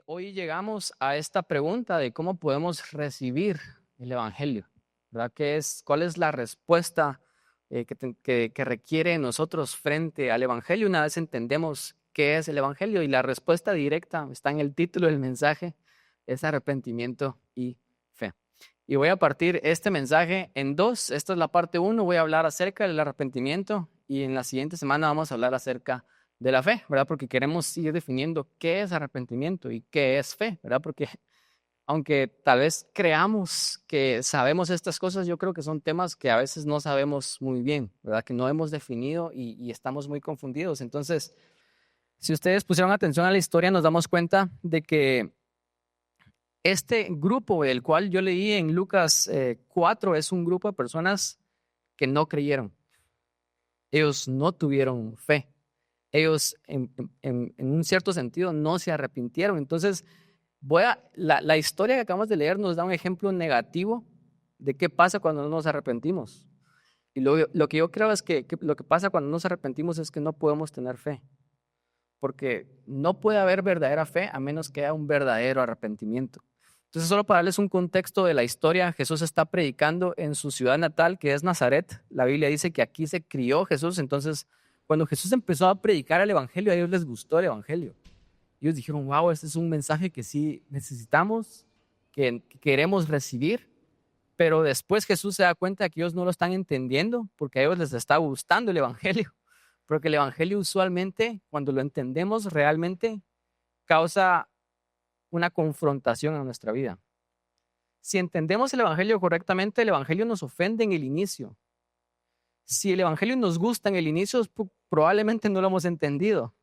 Hoy llegamos a esta pregunta de cómo podemos recibir el Evangelio, ¿verdad? ¿Cuál es la respuesta que requiere nosotros frente al Evangelio? Una vez entendemos qué es el Evangelio, y la respuesta directa está en el título del mensaje, es arrepentimiento y fe. Y voy a partir este mensaje en dos. Esta es la parte uno. Voy a hablar acerca del arrepentimiento, y en la siguiente semana vamos a hablar acerca de la fe, ¿verdad? Porque queremos ir definiendo qué es arrepentimiento y qué es fe, ¿verdad? Porque aunque tal vez creamos que sabemos estas cosas, yo creo que son temas que a veces no sabemos muy bien, ¿verdad? Que no hemos definido y estamos muy confundidos. Entonces, si ustedes pusieron atención a la historia, nos damos cuenta de que este grupo del cual yo leí en Lucas 4 es un grupo de personas que no creyeron. Ellos no tuvieron fe. Ellos en un cierto sentido no se arrepintieron. Entonces, la historia que acabamos de leer nos da un ejemplo negativo de qué pasa cuando no nos arrepentimos. Y lo que yo creo es que lo que pasa cuando nos arrepentimos es que no podemos tener fe, porque no puede haber verdadera fe a menos que haya un verdadero arrepentimiento. Entonces, solo para darles un contexto de la historia, Jesús está predicando en su ciudad natal, que es Nazaret. La Biblia dice que aquí se crió Jesús. Entonces, cuando Jesús empezó a predicar el Evangelio, a ellos les gustó el Evangelio. Ellos dijeron, wow, este es un mensaje que sí necesitamos, que queremos recibir. Pero después Jesús se da cuenta de que ellos no lo están entendiendo, porque a ellos les está gustando el Evangelio. Porque el Evangelio usualmente, cuando lo entendemos realmente, causa una confrontación a nuestra vida. Si entendemos el Evangelio correctamente, el Evangelio nos ofende en el inicio. Si el Evangelio nos gusta en el inicio, probablemente no lo hemos entendido.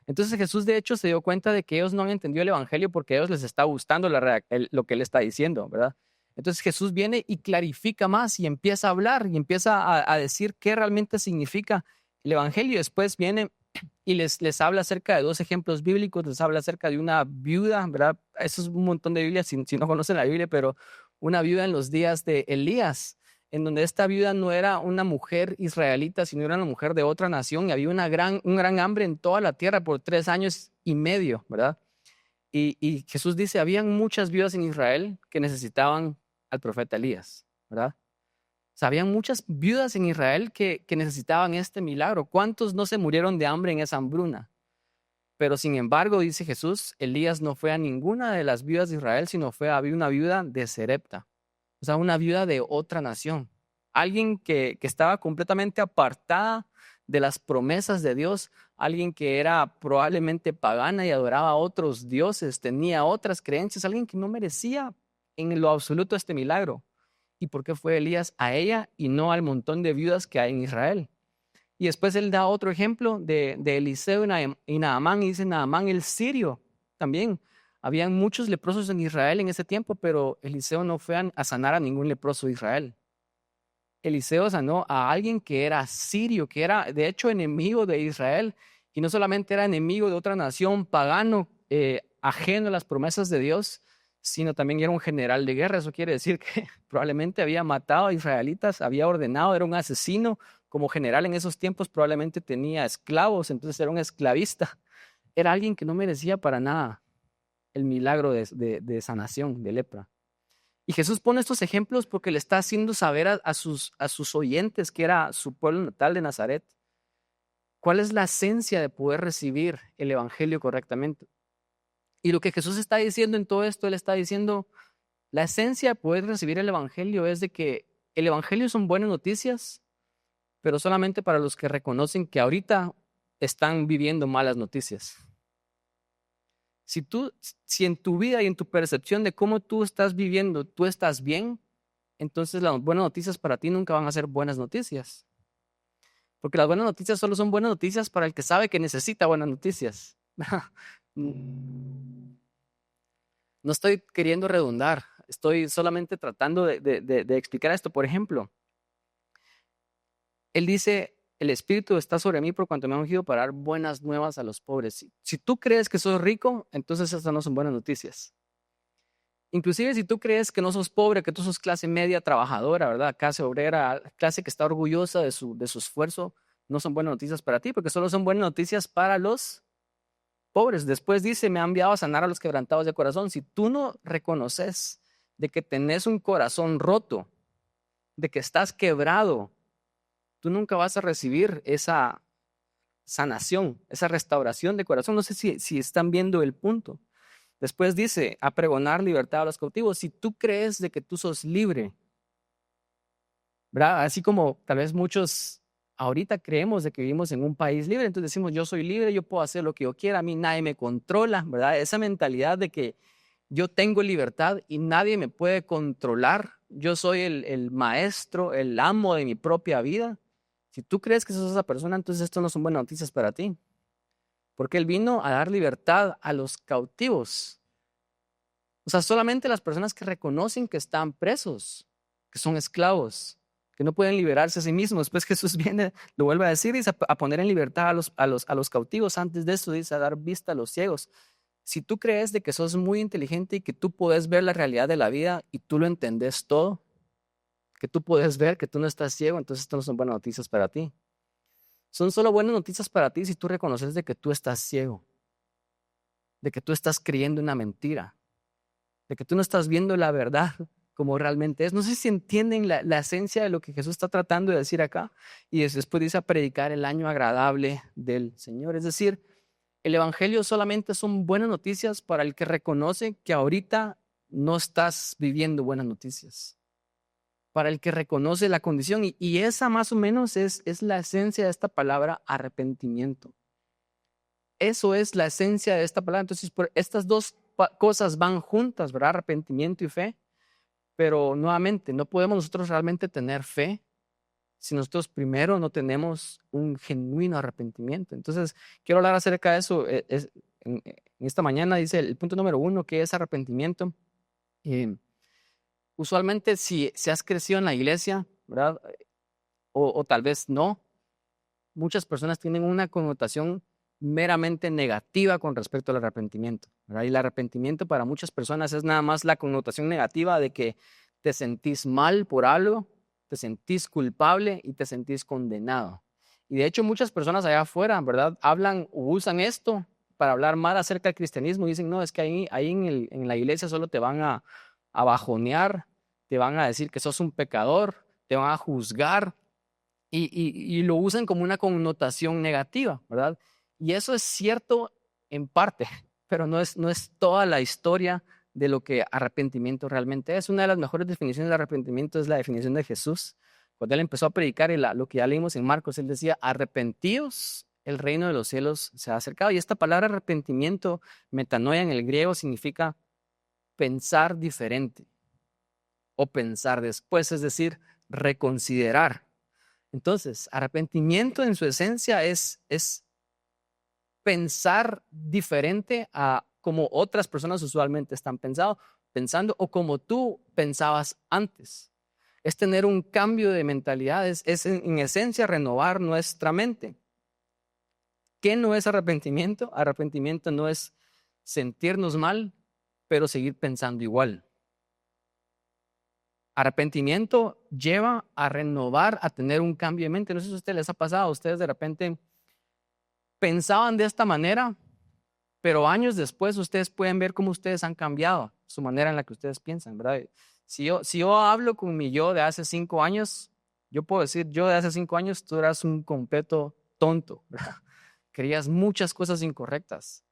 Entonces Jesús de hecho se dio cuenta de que ellos no han entendido el Evangelio porque a ellos les está gustando lo que él está diciendo, ¿verdad? Entonces Jesús viene y clarifica más y empieza a hablar y empieza a decir qué realmente significa el Evangelio. Después viene y les habla acerca de dos ejemplos bíblicos. Les habla acerca de una viuda, ¿verdad? Eso es un montón de Biblia, si no conocen la Biblia, pero una viuda en los días de Elías, en donde esta viuda no era una mujer israelita, sino era una mujer de otra nación, y había un gran hambre en toda la tierra por 3 años y medio, ¿verdad? Y Jesús dice, habían muchas viudas en Israel que necesitaban al profeta Elías, ¿verdad? O sea, habían muchas viudas en Israel que necesitaban este milagro. ¿Cuántos no se murieron de hambre en esa hambruna? Pero sin embargo, dice Jesús, Elías no fue a ninguna de las viudas de Israel, sino había una viuda de Serepta, o sea, una viuda de otra nación. Alguien que estaba completamente apartada de las promesas de Dios, alguien que era probablemente pagana y adoraba a otros dioses, tenía otras creencias, alguien que no merecía en lo absoluto este milagro. ¿Y por qué fue Elías a ella y no al montón de viudas que hay en Israel? Y después él da otro ejemplo de Eliseo y Naamán, y dice Naamán el sirio también. Habían muchos leprosos en Israel en ese tiempo, pero Eliseo no fue a sanar a ningún leproso de Israel. Eliseo sanó a alguien que era sirio, que era de hecho enemigo de Israel, y no solamente era enemigo de otra nación, pagano, ajeno a las promesas de Dios, sino también era un general de guerra. Eso quiere decir que probablemente había matado a israelitas, había ordenado, era un asesino. Como general en esos tiempos probablemente tenía esclavos, entonces era un esclavista. Era alguien que no merecía para nada el milagro de sanación, de lepra. Y Jesús pone estos ejemplos porque le está haciendo saber a sus oyentes, que era su pueblo natal de Nazaret, cuál es la esencia de poder recibir el Evangelio correctamente. Y lo que Jesús está diciendo en todo esto, él está diciendo, la esencia de poder recibir el Evangelio es de que el Evangelio son buenas noticias, pero solamente para los que reconocen que ahorita están viviendo malas noticias. Si en tu vida y en tu percepción de cómo tú estás viviendo, tú estás bien, entonces las buenas noticias para ti nunca van a ser buenas noticias. Porque las buenas noticias solo son buenas noticias para el que sabe que necesita buenas noticias. No estoy queriendo redundar, estoy solamente tratando de explicar esto. Por ejemplo, él dice, el Espíritu está sobre mí por cuanto me ha ungido para dar buenas nuevas a los pobres. Si tú crees que sos rico, entonces esas no son buenas noticias. Inclusive si tú crees que no sos pobre, que tú sos clase media trabajadora, ¿verdad? Clase obrera, clase que está orgullosa de su esfuerzo, no son buenas noticias para ti, porque solo son buenas noticias para los pobres. Después dice, me ha enviado a sanar a los quebrantados de corazón. Si tú no reconoces de que tenés un corazón roto, de que estás quebrado, tú nunca vas a recibir esa sanación, esa restauración de corazón. No sé si están viendo el punto. Después dice, a pregonar libertad a los cautivos. Si tú crees de que tú sos libre, ¿verdad? Así como tal vez muchos ahorita creemos de que vivimos en un país libre, entonces decimos, yo soy libre, yo puedo hacer lo que yo quiera, a mí nadie me controla, ¿verdad? Esa mentalidad de que yo tengo libertad y nadie me puede controlar, yo soy el maestro, el amo de mi propia vida. Si tú crees que sos esa persona, entonces esto no son buenas noticias para ti, porque Él vino a dar libertad a los cautivos. O sea, solamente las personas que reconocen que están presos, que son esclavos, que no pueden liberarse a sí mismos. Después Jesús viene, lo vuelve a decir, dice a poner en libertad a los cautivos. Antes de eso dice a dar vista a los ciegos. Si tú crees de que sos muy inteligente y que tú puedes ver la realidad de la vida y tú lo entendés todo, que tú puedes ver que tú no estás ciego, entonces esto no son buenas noticias para ti. Son solo buenas noticias para ti si tú reconoces de que tú estás ciego, de que tú estás creyendo una mentira, de que tú no estás viendo la verdad como realmente es. No sé si entienden la esencia de lo que Jesús está tratando de decir acá. Y después dice a predicar el año agradable del Señor. Es decir, el Evangelio solamente son buenas noticias para el que reconoce que ahorita no estás viviendo buenas noticias. Para el que reconoce la condición. Y esa más o menos es la esencia de esta palabra arrepentimiento. Eso es la esencia de esta palabra. Entonces, estas dos cosas van juntas, ¿verdad? Arrepentimiento y fe. Pero nuevamente, no podemos nosotros realmente tener fe si nosotros primero no tenemos un genuino arrepentimiento. Entonces, quiero hablar acerca de eso. En esta mañana dice el punto número 1, que es arrepentimiento. Usualmente, si has crecido en la iglesia, ¿verdad? O tal vez no, muchas personas tienen una connotación meramente negativa con respecto al arrepentimiento, ¿verdad? Y el arrepentimiento para muchas personas es nada más la connotación negativa de que te sentís mal por algo, te sentís culpable y te sentís condenado. Y de hecho muchas personas allá afuera, ¿verdad? Hablan o usan esto para hablar mal acerca del cristianismo. Dicen, no, es que ahí en la iglesia solo te van a bajonear, te van a decir que sos un pecador, te van a juzgar y lo usan como una connotación negativa, ¿verdad? Y eso es cierto en parte, pero no es toda la historia de lo que arrepentimiento realmente es. Una de las mejores definiciones de arrepentimiento es la definición de Jesús. Cuando él empezó a predicar y lo que ya leímos en Marcos, él decía, arrepentíos, el reino de los cielos se ha acercado. Y esta palabra arrepentimiento, metanoia en el griego, significa pensar diferente o pensar después, es decir, reconsiderar. Entonces, arrepentimiento en su esencia es pensar diferente a como otras personas usualmente están pensando o como tú pensabas antes. Es tener un cambio de mentalidad, es en esencia renovar nuestra mente. ¿Qué no es arrepentimiento? Arrepentimiento no es sentirnos mal, pero seguir pensando igual. Arrepentimiento lleva a renovar, a tener un cambio de mente. No sé si a ustedes les ha pasado, ustedes de repente pensaban de esta manera, pero años después ustedes pueden ver cómo ustedes han cambiado su manera en la que ustedes piensan, ¿verdad? Si yo hablo con mi yo de hace 5 años, yo puedo decir, yo de hace 5 años tú eras un completo tonto, ¿verdad? Creías muchas cosas incorrectas.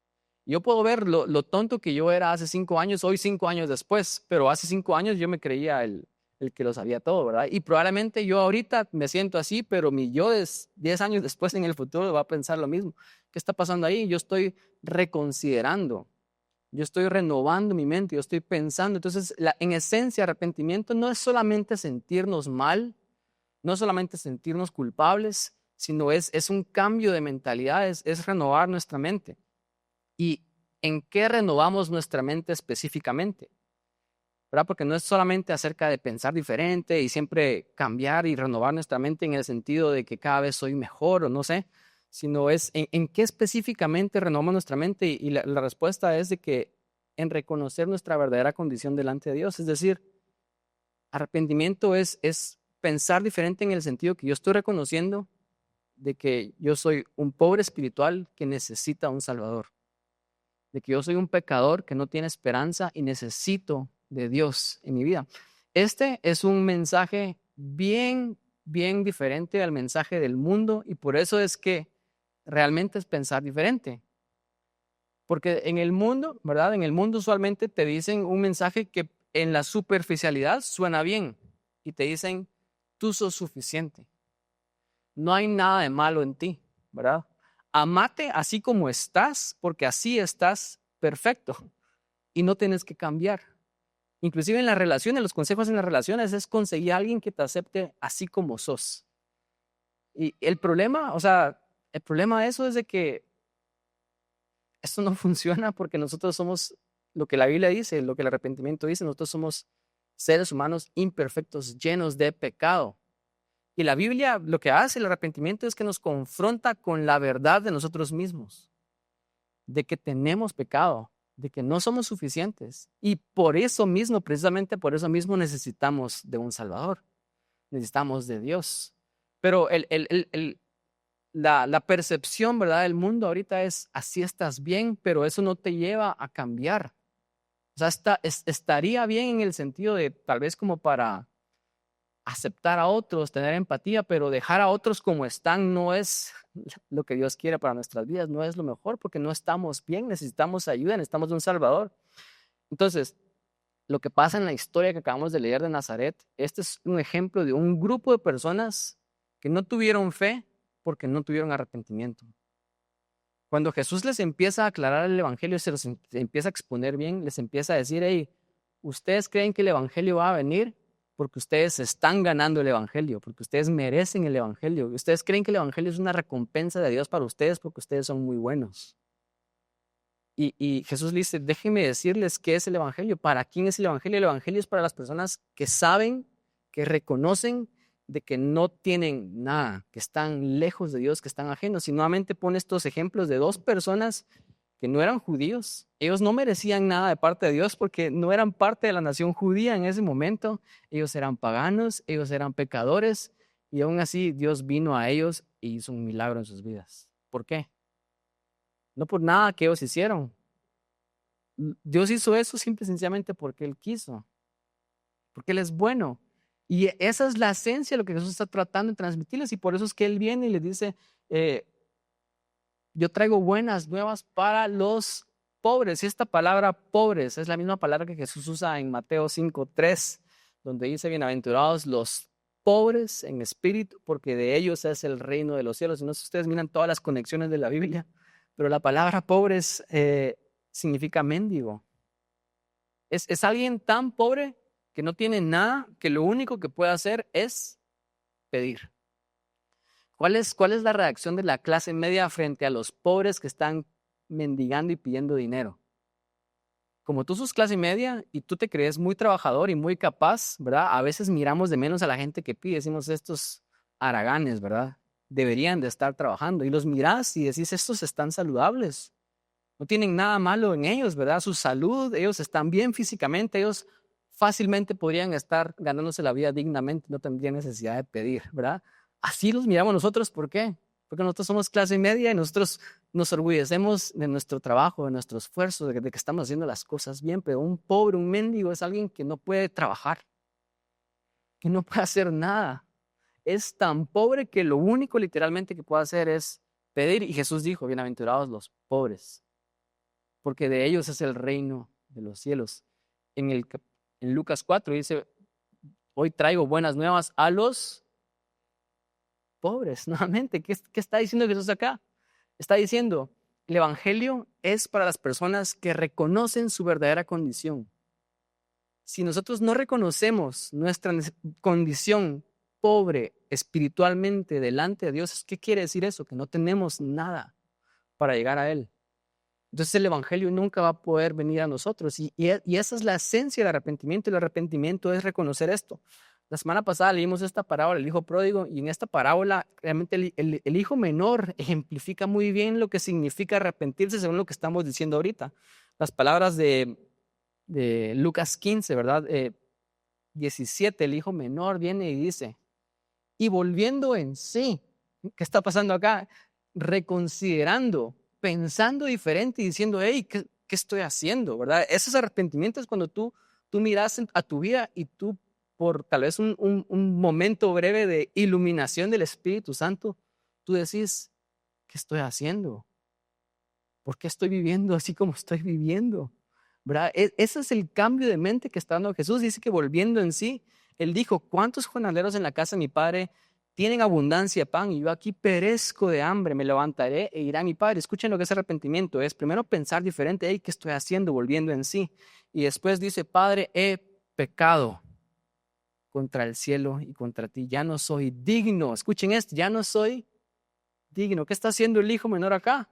Yo puedo ver lo tonto que yo era hace 5 años, hoy 5 años después, pero hace 5 años yo me creía el que lo sabía todo, ¿verdad? Y probablemente yo ahorita me siento así, pero mi yo de 10 años después en el futuro va a pensar lo mismo. ¿Qué está pasando ahí? Yo estoy reconsiderando, yo estoy renovando mi mente, yo estoy pensando. Entonces, en esencia, arrepentimiento no es solamente sentirnos mal, no es solamente sentirnos culpables, sino es un cambio de mentalidad, es renovar nuestra mente. ¿Y en qué renovamos nuestra mente específicamente? ¿Verdad? Porque no es solamente acerca de pensar diferente y siempre cambiar y renovar nuestra mente en el sentido de que cada vez soy mejor o no sé, sino es en qué específicamente renovamos nuestra mente y la respuesta es de que en reconocer nuestra verdadera condición delante de Dios. Es decir, arrepentimiento es pensar diferente en el sentido que yo estoy reconociendo de que yo soy un pobre espiritual que necesita un Salvador. de que yo soy un pecador que no tiene esperanza y necesito de Dios en mi vida. Este es un mensaje bien, bien diferente al mensaje del mundo y por eso es que realmente es pensar diferente. Porque en el mundo, ¿verdad? En el mundo usualmente te dicen un mensaje que en la superficialidad suena bien y te dicen, tú sos suficiente. No hay nada de malo en ti, ¿verdad? Amate así como estás, porque así estás perfecto y no tienes que cambiar. Inclusive en las relaciones, los consejos en las relaciones es conseguir a alguien que te acepte así como sos. Y el problema, o sea, el problema de eso es de que esto no funciona porque nosotros somos lo que la Biblia dice, lo que el arrepentimiento dice, nosotros somos seres humanos imperfectos, llenos de pecado. Y la Biblia lo que hace el arrepentimiento es que nos confronta con la verdad de nosotros mismos, de que tenemos pecado, de que no somos suficientes. Y por eso mismo, precisamente por eso mismo necesitamos de un Salvador, necesitamos de Dios. Pero la percepción, ¿verdad?, del mundo ahorita es, así estás bien, pero eso no te lleva a cambiar. O sea, estaría bien en el sentido de tal vez como para aceptar a otros, tener empatía, pero dejar a otros como están no es lo que Dios quiere para nuestras vidas, no es lo mejor porque no estamos bien, necesitamos ayuda, necesitamos de un Salvador. Entonces, lo que pasa en la historia que acabamos de leer de Nazaret, este es un ejemplo de un grupo de personas que no tuvieron fe porque no tuvieron arrepentimiento. Cuando Jesús les empieza a aclarar el evangelio, se los empieza a exponer bien, les empieza a decir, hey, ustedes creen que el evangelio va a venir porque ustedes están ganando el evangelio, porque ustedes merecen el evangelio. Ustedes creen que el evangelio es una recompensa de Dios para ustedes porque ustedes son muy buenos. Y Jesús le dice, déjenme decirles qué es el evangelio. ¿Para quién es el evangelio? El evangelio es para las personas que saben, que reconocen de que no tienen nada, que están lejos de Dios, que están ajenos. Y nuevamente pone estos ejemplos de dos personas que no eran judíos. Ellos no merecían nada de parte de Dios porque no eran parte de la nación judía en ese momento. Ellos eran paganos, ellos eran pecadores y aún así Dios vino a ellos e hizo un milagro en sus vidas. ¿Por qué? No por nada que ellos hicieron. Dios hizo eso simple y sencillamente porque Él quiso, porque Él es bueno. Y esa es la esencia de lo que Jesús está tratando de transmitirles y por eso es que Él viene y les dice, yo traigo buenas nuevas para los pobres. Y esta palabra pobres es la misma palabra que Jesús usa en Mateo 5:3, donde dice, bienaventurados los pobres en espíritu, porque de ellos es el reino de los cielos. Y no sé si ustedes miran todas las conexiones de la Biblia, pero la palabra pobres significa mendigo. Es alguien tan pobre que no tiene nada, que lo único que puede hacer es pedir. ¿Cuál es la reacción de la clase media frente a los pobres que están mendigando y pidiendo dinero? Como tú sos clase media y tú te crees muy trabajador y muy capaz, ¿verdad? A veces miramos de menos a la gente que pide, decimos estos haraganes, ¿verdad? Deberían de estar trabajando y los mirás y decís, estos están saludables. No tienen nada malo en ellos, ¿verdad? Su salud, ellos están bien físicamente, ellos fácilmente podrían estar ganándose la vida dignamente, no tendrían necesidad de pedir, ¿verdad? Así los miramos nosotros, ¿por qué? Porque nosotros somos clase media y nosotros nos orgullecemos de nuestro trabajo, de nuestro esfuerzo, de que estamos haciendo las cosas bien, pero un pobre, un mendigo es alguien que no puede trabajar, que no puede hacer nada. Es tan pobre que lo único literalmente que puede hacer es pedir. Y Jesús dijo, bienaventurados los pobres, porque de ellos es el reino de los cielos. En Lucas 4 dice, hoy traigo buenas nuevas a los pobres. Nuevamente, ¿qué está diciendo Jesús acá? Está diciendo, el evangelio es para las personas que reconocen su verdadera condición. Si nosotros no reconocemos nuestra condición pobre espiritualmente delante de Dios, ¿qué quiere decir eso? Que no tenemos nada para llegar a Él. Entonces el evangelio nunca va a poder venir a nosotros y esa es la esencia del arrepentimiento. El arrepentimiento es reconocer esto. La semana pasada leímos esta parábola, el hijo pródigo, y en esta parábola realmente el hijo menor ejemplifica muy bien lo que significa arrepentirse según lo que estamos diciendo ahorita. Las palabras de Lucas 15, ¿verdad? 17, el hijo menor viene y dice, y volviendo en sí, ¿qué está pasando acá? Reconsiderando, pensando diferente y diciendo, hey, ¿qué estoy haciendo? ¿Verdad? Ese arrepentimiento es cuando tú miras a tu vida y tú, por tal vez un momento breve de iluminación del Espíritu Santo, tú decís, ¿qué estoy haciendo? ¿Por qué estoy viviendo así como estoy viviendo? ¿Verdad? Ese es el cambio de mente que está dando Jesús. Dice que volviendo en sí, Él dijo, ¿cuántos jornaleros en la casa de mi padre tienen abundancia de pan y yo aquí perezco de hambre? Me levantaré e iré a mi padre. Escuchen lo que es arrepentimiento. Es primero pensar diferente. Hey, ¿qué estoy haciendo? Volviendo en sí. Y después dice, Padre, he pecado contra el cielo y contra ti. Ya no soy digno. Escuchen esto, ya no soy digno. ¿Qué está haciendo el hijo menor acá?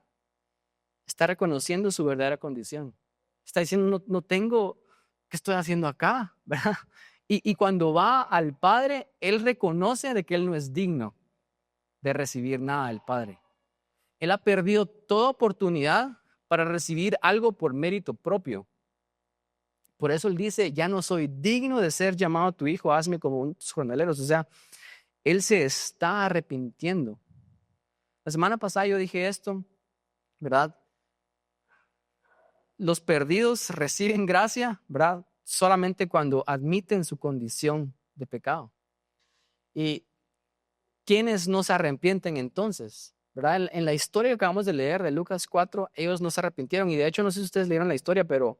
Está reconociendo su verdadera condición. Está diciendo, no tengo, ¿qué estoy haciendo acá? ¿Verdad? Y cuando va al Padre, él reconoce de que él no es digno de recibir nada del Padre. Él ha perdido toda oportunidad para recibir algo por mérito propio. Por eso él dice, ya no soy digno de ser llamado tu hijo, hazme como unos jornaleros. O sea, él se está arrepintiendo. La semana pasada yo dije esto, ¿verdad? Los perdidos reciben gracia, ¿verdad? Solamente cuando admiten su condición de pecado. ¿Y quiénes no se arrepienten entonces? ¿Verdad? En la historia que acabamos de leer de Lucas 4, ellos no se arrepintieron. Y de hecho, no sé si ustedes leyeron la historia, pero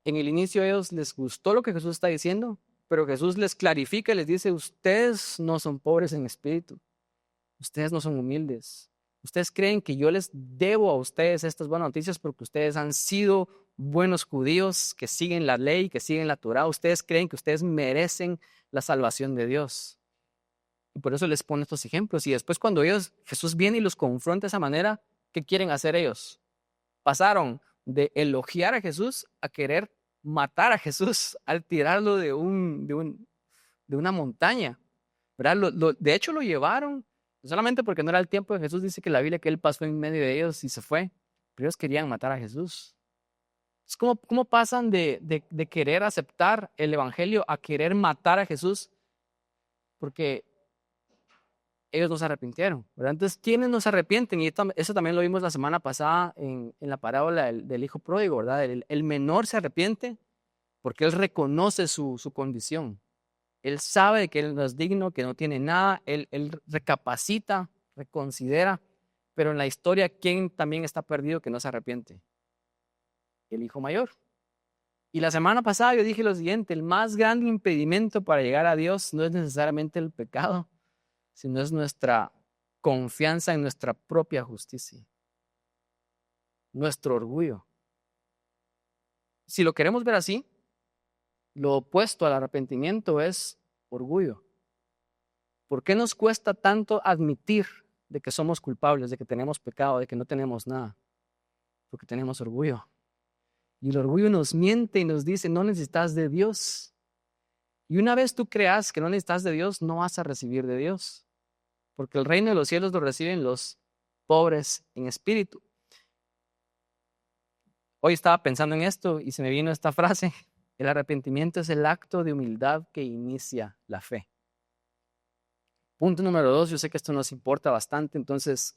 en el inicio a ellos les gustó lo que Jesús está diciendo, pero Jesús les clarifica y les dice, ustedes no son pobres en espíritu, ustedes no son humildes. Ustedes creen que yo les debo a ustedes estas buenas noticias porque ustedes han sido buenos judíos que siguen la ley, que siguen la Torá. Ustedes creen que ustedes merecen la salvación de Dios. Y por eso les pone estos ejemplos. Y después cuando Jesús viene y los confronta de esa manera, ¿qué quieren hacer ellos? Pasaron de elogiar a Jesús a querer matar a Jesús al tirarlo de una montaña. ¿Verdad? De hecho lo llevaron, no solamente porque no era el tiempo de Jesús, dice que la Biblia que él pasó en medio de ellos y se fue, pero ellos querían matar a Jesús. Es como pasan de querer aceptar el evangelio a querer matar a Jesús, porque ellos no se arrepintieron, ¿verdad? Entonces, ¿quiénes no se arrepienten? Y eso también lo vimos la semana pasada en la parábola del hijo pródigo, ¿verdad? El menor se arrepiente porque él reconoce su condición. Él sabe que él no es digno, que no tiene nada, él recapacita, reconsidera, pero en la historia, ¿quién también está perdido que no se arrepiente? El hijo mayor. Y la semana pasada yo dije lo siguiente, el más grande impedimento para llegar a Dios no es necesariamente el pecado, sino es nuestra confianza en nuestra propia justicia, nuestro orgullo. Si lo queremos ver así, lo opuesto al arrepentimiento es orgullo. ¿Por qué nos cuesta tanto admitir de que somos culpables, de que tenemos pecado, de que no tenemos nada? Porque tenemos orgullo. Y el orgullo nos miente y nos dice, no necesitas de Dios. Y una vez tú creas que no necesitas de Dios, no vas a recibir de Dios. Porque el reino de los cielos lo reciben los pobres en espíritu. Hoy estaba pensando en esto y se me vino esta frase. El arrepentimiento es el acto de humildad que inicia la fe. Punto número 2, yo sé que esto nos importa bastante, entonces,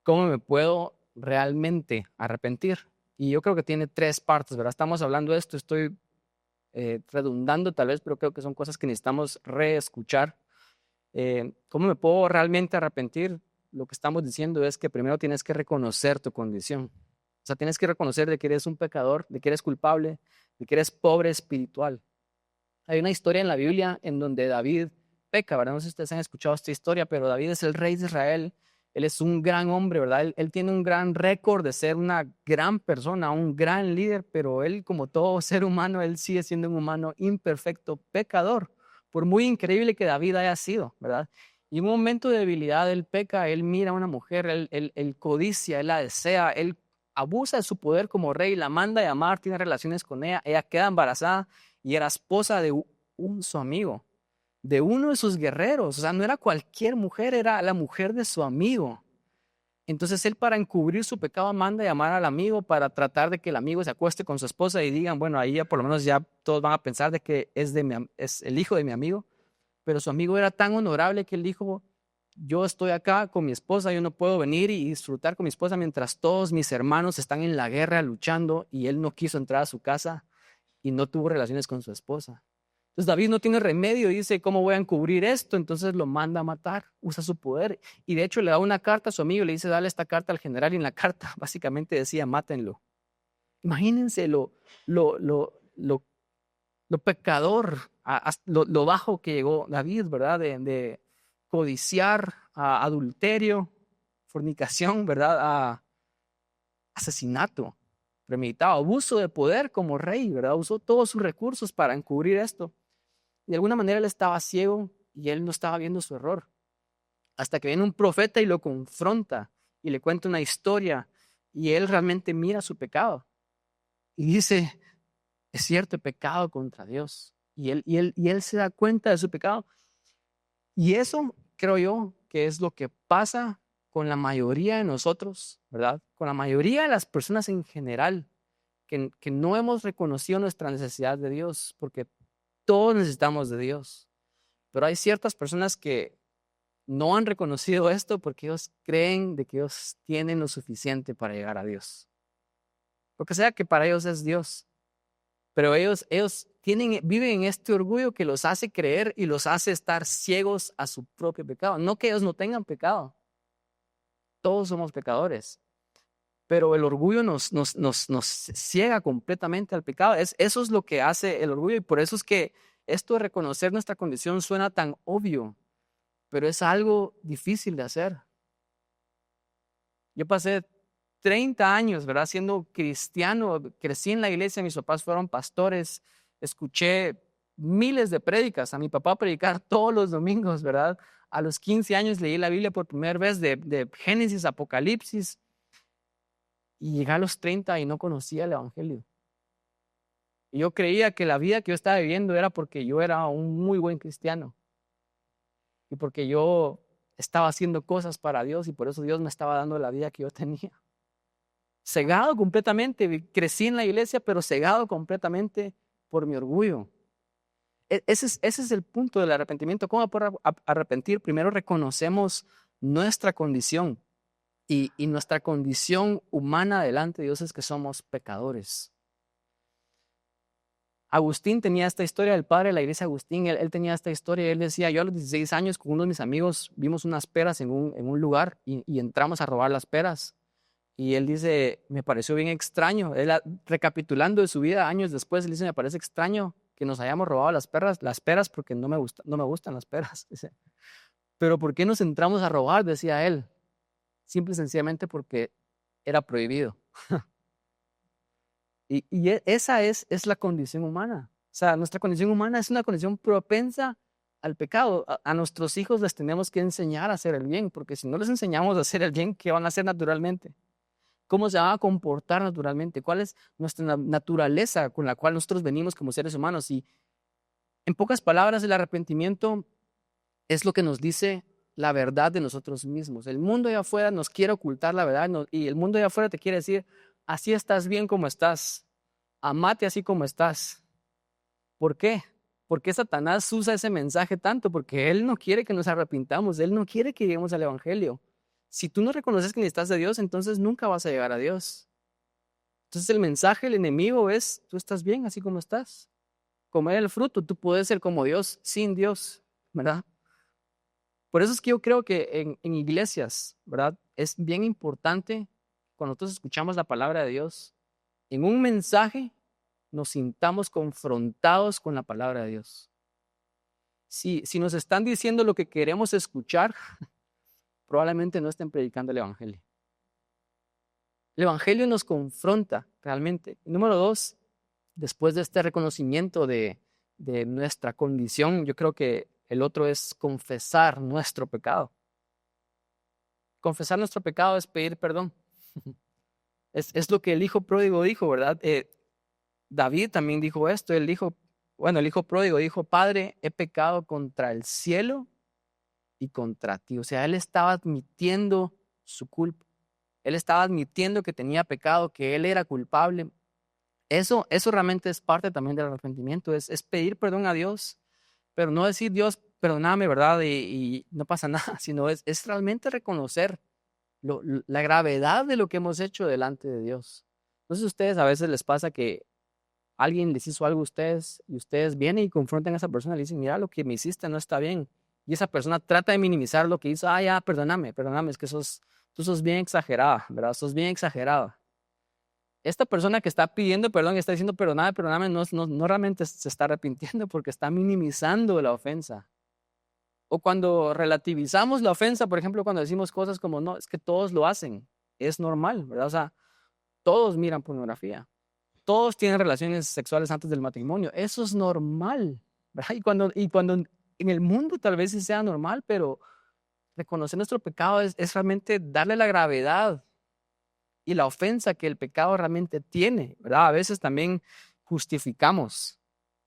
¿cómo me puedo realmente arrepentir? Y yo creo que tiene 3 partes, ¿verdad? Estamos hablando de esto, estoy redundando tal vez, pero creo que son cosas que necesitamos reescuchar. ¿Cómo me puedo realmente arrepentir? Lo que estamos diciendo es que primero tienes que reconocer tu condición. O sea, tienes que reconocer de que eres un pecador, de que eres culpable, de que eres pobre espiritual. Hay una historia en la Biblia en donde David peca, ¿verdad? No sé si ustedes han escuchado esta historia, pero David es el rey de Israel. Él es un gran hombre, ¿verdad? Él tiene un gran récord de ser una gran persona, un gran líder, pero él, como todo ser humano, él sigue siendo un humano imperfecto, pecador, por muy increíble que David haya sido, ¿verdad? Y en un momento de debilidad, él peca, él mira a una mujer, él codicia, él la desea, él abusa de su poder como rey, la manda a llamar, tiene relaciones con ella queda embarazada y era esposa de su amigo, de uno de sus guerreros. O sea, no era cualquier mujer, era la mujer de su amigo. Entonces él, para encubrir su pecado, manda a llamar al amigo para tratar de que el amigo se acueste con su esposa y digan, bueno, ahí ya por lo menos ya todos van a pensar de que es el hijo de mi amigo. Pero su amigo era tan honorable que él dijo, yo estoy acá con mi esposa, yo no puedo venir y disfrutar con mi esposa mientras todos mis hermanos están en la guerra luchando y él no quiso entrar a su casa y no tuvo relaciones con su esposa. Entonces David no tiene remedio y dice, ¿cómo voy a encubrir esto? Entonces lo manda a matar, usa su poder. Y de hecho le da una carta a su amigo, le dice, dale esta carta al general y en la carta básicamente decía, mátenlo. Imagínense lo, lo, lo, lo pecador, lo bajo que llegó David, ¿verdad? De codiciar, a adulterio, fornicación, ¿verdad? A asesinato premeditado, abuso de poder como rey, ¿verdad? Usó todos sus recursos para encubrir esto. De alguna manera él estaba ciego y él no estaba viendo su error. Hasta que viene un profeta y lo confronta y le cuenta una historia y él realmente mira su pecado y dice, es cierto, he pecado contra Dios. Y él se da cuenta de su pecado. Y eso creo yo que es lo que pasa con la mayoría de nosotros, ¿verdad? Con la mayoría de las personas en general, que no hemos reconocido nuestra necesidad de Dios, porque todos necesitamos de Dios. Pero hay ciertas personas que no han reconocido esto porque ellos creen de que ellos tienen lo suficiente para llegar a Dios. Lo que sea que para ellos es Dios. Pero ellos viven en este orgullo que los hace creer y los hace estar ciegos a su propio pecado. No que ellos no tengan pecado. Todos somos pecadores. Pero el orgullo nos ciega completamente al pecado. Eso es lo que hace el orgullo y por eso es que esto de reconocer nuestra condición suena tan obvio, pero es algo difícil de hacer. Yo pasé 30 años, ¿verdad? Siendo cristiano, crecí en la iglesia, mis papás fueron pastores, escuché miles de prédicas, a mi papá predicar todos los domingos, ¿verdad? A los 15 años leí la Biblia por primera vez de Génesis, Apocalipsis, y llegué a los 30 y no conocía el Evangelio. Y yo creía que la vida que yo estaba viviendo era porque yo era un muy buen cristiano y porque yo estaba haciendo cosas para Dios y por eso Dios me estaba dando la vida que yo tenía. Cegado completamente, crecí en la iglesia, pero cegado completamente por mi orgullo. Ese es el punto del arrepentimiento. ¿Cómo poder arrepentir? Primero reconocemos nuestra condición y nuestra condición humana delante de Dios es que somos pecadores. Agustín tenía esta historia, el padre de la iglesia Agustín, él tenía esta historia, él decía, yo a los 16 años con uno de mis amigos vimos unas peras en un lugar y entramos a robar las peras. Y él dice, me pareció bien extraño, él recapitulando de su vida años después, él dice, me parece extraño que nos hayamos robado las peras porque no me gustan las peras. Dice, pero ¿por qué nos entramos a robar? Decía él, simple y sencillamente porque era prohibido. Esa es la condición humana. O sea, nuestra condición humana es una condición propensa al pecado. A nuestros hijos les tenemos que enseñar a hacer el bien, porque si no les enseñamos a hacer el bien, ¿qué van a hacer naturalmente? ¿Cómo se van a comportar naturalmente? ¿Cuál es nuestra naturaleza con la cual nosotros venimos como seres humanos? Y en pocas palabras, el arrepentimiento es lo que nos dice la verdad de nosotros mismos. El mundo allá afuera nos quiere ocultar la verdad y el mundo allá afuera te quiere decir, así estás bien como estás, amate así como estás. ¿Por qué? ¿Por qué Satanás usa ese mensaje tanto? Porque él no quiere que nos arrepintamos, él no quiere que lleguemos al Evangelio. Si tú no reconoces que necesitas de Dios, entonces nunca vas a llegar a Dios. Entonces el mensaje del enemigo es, tú estás bien así como estás. Comer el fruto, tú puedes ser como Dios sin Dios, ¿verdad? Por eso es que yo creo que en iglesias, ¿verdad? Es bien importante cuando nosotros escuchamos la palabra de Dios, en un mensaje nos sintamos confrontados con la palabra de Dios. Si nos están diciendo lo que queremos escuchar, probablemente no estén predicando el Evangelio. El Evangelio nos confronta realmente. Y número dos, después de este reconocimiento de nuestra condición, yo creo que el otro es confesar nuestro pecado. Confesar nuestro pecado es pedir perdón. Es lo que el hijo pródigo dijo, ¿verdad? David también dijo esto. El hijo pródigo dijo, Padre, he pecado contra el cielo y contra ti. O sea, él estaba admitiendo su culpa. Él estaba admitiendo que tenía pecado, que él era culpable. Eso realmente es parte también del arrepentimiento, es pedir perdón a Dios, pero no decir, Dios, perdóname, ¿verdad? Y no pasa nada, sino es realmente reconocer la gravedad de lo que hemos hecho delante de Dios. Entonces, a ustedes a veces les pasa que alguien les hizo algo a ustedes y ustedes vienen y confrontan a esa persona y le dicen, mira, lo que me hiciste no está bien. Y esa persona trata de minimizar lo que hizo. Ah, ya, perdóname, es que tú sos bien exagerada, ¿verdad? Sos bien exagerada. Esta persona que está pidiendo perdón y está diciendo perdóname, no realmente se está arrepintiendo porque está minimizando la ofensa. O cuando relativizamos la ofensa, por ejemplo, cuando decimos cosas como, no, es que todos lo hacen, es normal, ¿verdad? O sea, todos miran pornografía, todos tienen relaciones sexuales antes del matrimonio, eso es normal, ¿verdad? Y cuando en el mundo tal vez sí sea normal, pero reconocer nuestro pecado es realmente darle la gravedad y la ofensa que el pecado realmente tiene, ¿verdad? A veces también justificamos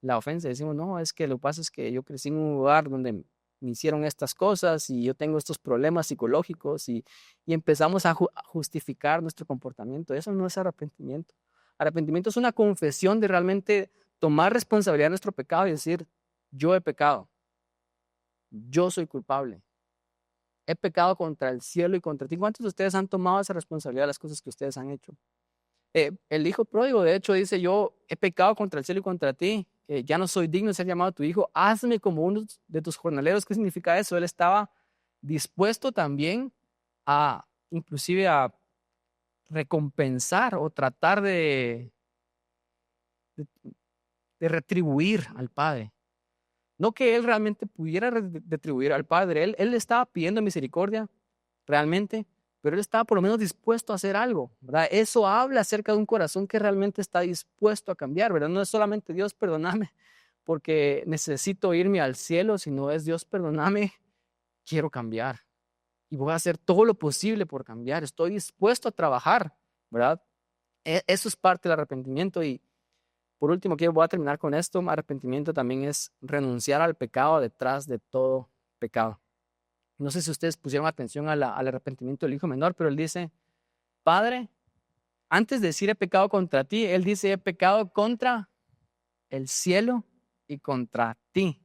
la ofensa, decimos, no, es que lo que pasa es que yo crecí en un lugar donde me hicieron estas cosas y yo tengo estos problemas psicológicos y empezamos a justificar nuestro comportamiento. Eso no es arrepentimiento. Arrepentimiento es una confesión de realmente tomar responsabilidad de nuestro pecado y decir, yo he pecado, yo soy culpable. He pecado contra el cielo y contra ti. ¿Cuántos de ustedes han tomado esa responsabilidad de las cosas que ustedes han hecho? El hijo pródigo, de hecho, dice, yo he pecado contra el cielo y contra ti. Ya no soy digno de ser llamado tu hijo. Hazme como uno de tus jornaleros. ¿Qué significa eso? Él estaba dispuesto también inclusive a recompensar o tratar de, de retribuir al padre. No que él realmente pudiera retribuir al padre. Él estaba pidiendo misericordia realmente, pero él estaba por lo menos dispuesto a hacer algo, ¿verdad? Eso habla acerca de un corazón que realmente está dispuesto a cambiar, ¿verdad? No es solamente Dios, perdóname, porque necesito irme al cielo, sino es Dios, perdóname, quiero cambiar y voy a hacer todo lo posible por cambiar. Estoy dispuesto a trabajar, ¿verdad? Eso es parte del arrepentimiento. Y por último, voy a terminar con esto. Arrepentimiento también es renunciar al pecado detrás de todo pecado. No sé si ustedes pusieron atención al arrepentimiento del hijo menor, pero él dice, Padre, antes de decir he pecado contra ti, él dice he pecado contra el cielo y contra ti.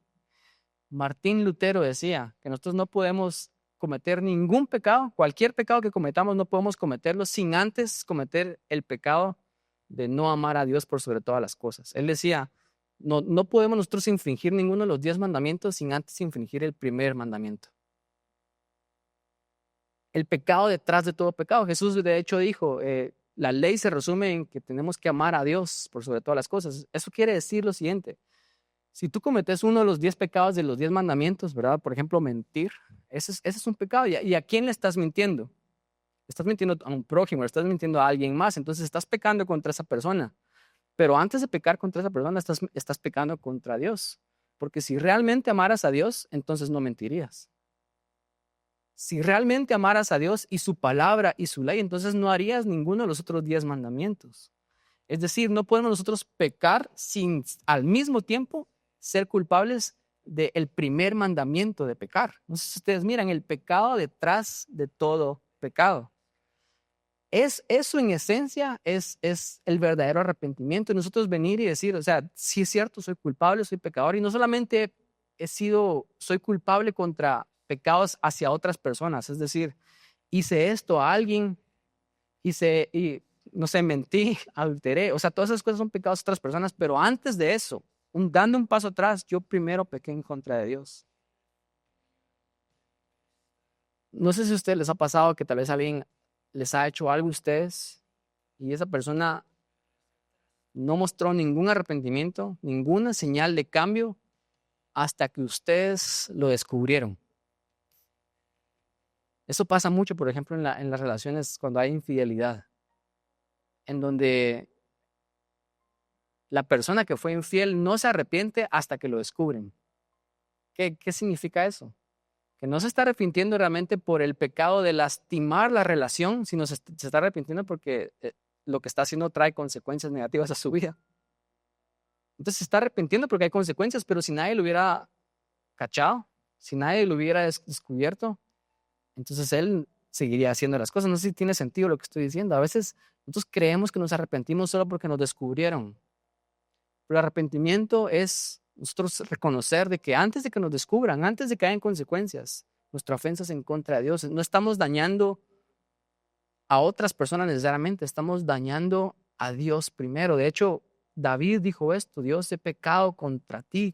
Martín Lutero decía que nosotros no podemos cometer ningún pecado, cualquier pecado que cometamos no podemos cometerlo sin antes cometer el pecado de no amar a Dios por sobre todas las cosas. Él decía, no podemos nosotros infringir ninguno de los 10 mandamientos sin antes infringir el primer mandamiento. El pecado detrás de todo pecado. Jesús de hecho dijo, la ley se resume en que tenemos que amar a Dios por sobre todas las cosas. Eso quiere decir lo siguiente. Si tú cometes uno de los 10 pecados de los 10 mandamientos, ¿verdad? Por ejemplo, mentir, ese es un pecado. ¿Y a quién le estás mintiendo? Estás mintiendo a un prójimo, estás mintiendo a alguien más. Entonces estás pecando contra esa persona. Pero antes de pecar contra esa persona, estás pecando contra Dios. Porque si realmente amaras a Dios, entonces no mentirías. Si realmente amaras a Dios y su palabra y su ley, entonces no harías ninguno de los otros 10 mandamientos. Es decir, no podemos nosotros pecar sin al mismo tiempo ser culpables del primer mandamiento de pecar. No sé si ustedes miran, el pecado detrás de todo pecado. Eso en esencia es el verdadero arrepentimiento. Nosotros venir y decir, o sea, sí es cierto, soy culpable, soy pecador y no solamente soy culpable contra pecados hacia otras personas, es decir, hice esto a alguien, no sé, mentí, adulteré, o sea, todas esas cosas son pecados a otras personas, pero antes de eso, dando un paso atrás, yo primero pequé en contra de Dios. No sé si a ustedes les ha pasado que tal vez alguien les ha hecho algo a ustedes y esa persona no mostró ningún arrepentimiento, ninguna señal de cambio hasta que ustedes lo descubrieron. Eso pasa mucho, por ejemplo, en las relaciones cuando hay infidelidad, en donde la persona que fue infiel no se arrepiente hasta que lo descubren. ¿Qué significa eso? Que no se está arrepintiendo realmente por el pecado de lastimar la relación, sino se está arrepintiendo porque lo que está haciendo trae consecuencias negativas a su vida. Entonces se está arrepintiendo porque hay consecuencias, pero si nadie lo hubiera cachado, si nadie lo hubiera descubierto, entonces él seguiría haciendo las cosas. No sé si tiene sentido lo que estoy diciendo. A veces nosotros creemos que nos arrepentimos solo porque nos descubrieron. Pero el arrepentimiento es Nosotros reconocer de que antes de que nos descubran, antes de que hayan consecuencias, nuestra ofensa es en contra de Dios. No estamos dañando a otras personas necesariamente, estamos dañando a Dios primero. De hecho, David dijo esto: Dios, he pecado contra ti,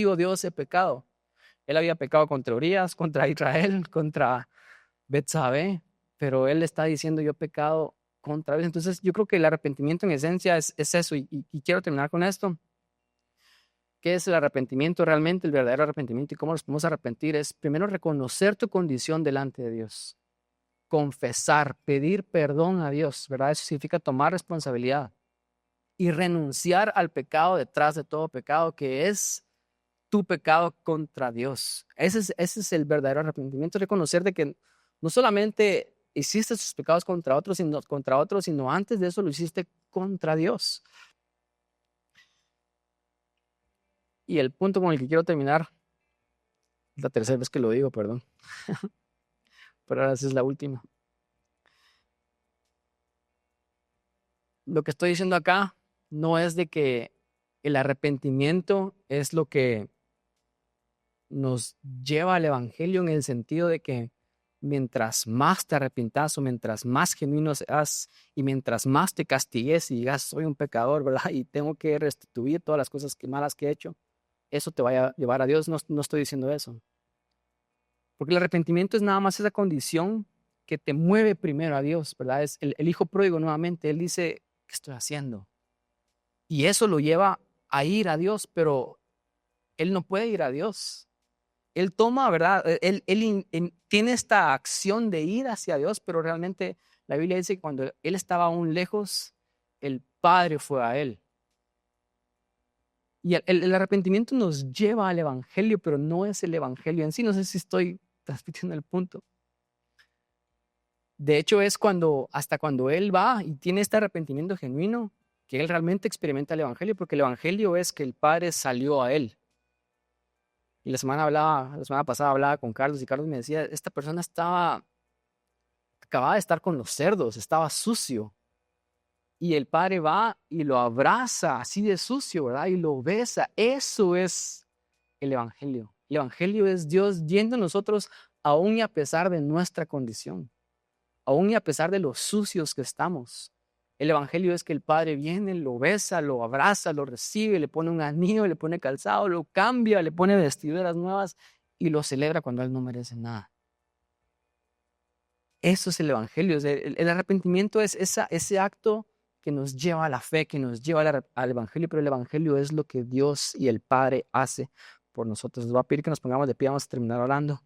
oh Dios, he pecado. Él había pecado contra Urías, contra Israel, contra Betsabé, pero él está diciendo: yo he pecado contra Dios. Entonces, yo creo que el arrepentimiento en esencia es eso, y quiero terminar con esto. ¿Qué es el arrepentimiento realmente? El verdadero arrepentimiento y cómo nos podemos arrepentir es primero reconocer tu condición delante de Dios, confesar, pedir perdón a Dios, ¿verdad? Eso significa tomar responsabilidad y renunciar al pecado detrás de todo pecado, que es tu pecado contra Dios. Ese es el verdadero arrepentimiento, reconocer de que no solamente hiciste tus pecados contra otros, sino antes de eso lo hiciste contra Dios. Y el punto con el que quiero terminar, es la tercera vez que lo digo, perdón, pero ahora sí es la última. Lo que estoy diciendo acá no es de que el arrepentimiento es lo que nos lleva al evangelio, en el sentido de que mientras más te arrepintas o mientras más genuino seas y mientras más te castigues y digas: soy un pecador, ¿verdad? Y tengo que restituir todas las cosas malas que he hecho, eso te vaya a llevar a Dios. No estoy diciendo eso. Porque el arrepentimiento es nada más esa condición que te mueve primero a Dios, ¿verdad? Es el hijo pródigo nuevamente. Él dice: ¿qué estoy haciendo? Y eso lo lleva a ir a Dios, pero él no puede ir a Dios. Él toma, ¿verdad? Él tiene esta acción de ir hacia Dios, pero realmente la Biblia dice que cuando él estaba aún lejos, el Padre fue a él. Y el arrepentimiento nos lleva al evangelio, pero no es el evangelio en sí. No sé si estoy transmitiendo el punto. De hecho, es hasta cuando él va y tiene este arrepentimiento genuino, que él realmente experimenta el evangelio, porque el evangelio es que el Padre salió a él. Y la semana pasada hablaba con Carlos, y Carlos me decía: esta persona acababa de estar con los cerdos, estaba sucio. Y el Padre va y lo abraza así de sucio, ¿verdad? Y lo besa. Eso es el evangelio. El evangelio es Dios yendo a nosotros aún y a pesar de nuestra condición, aún y a pesar de lo sucios que estamos. El evangelio es que el Padre viene, lo besa, lo abraza, lo recibe, le pone un anillo, le pone calzado, lo cambia, le pone vestiduras nuevas y lo celebra cuando él no merece nada. Eso es el evangelio. El arrepentimiento es ese acto que nos lleva a la fe, que nos lleva al evangelio, pero el evangelio es lo que Dios y el Padre hace por nosotros. Les voy a pedir que nos pongamos de pie, vamos a terminar orando.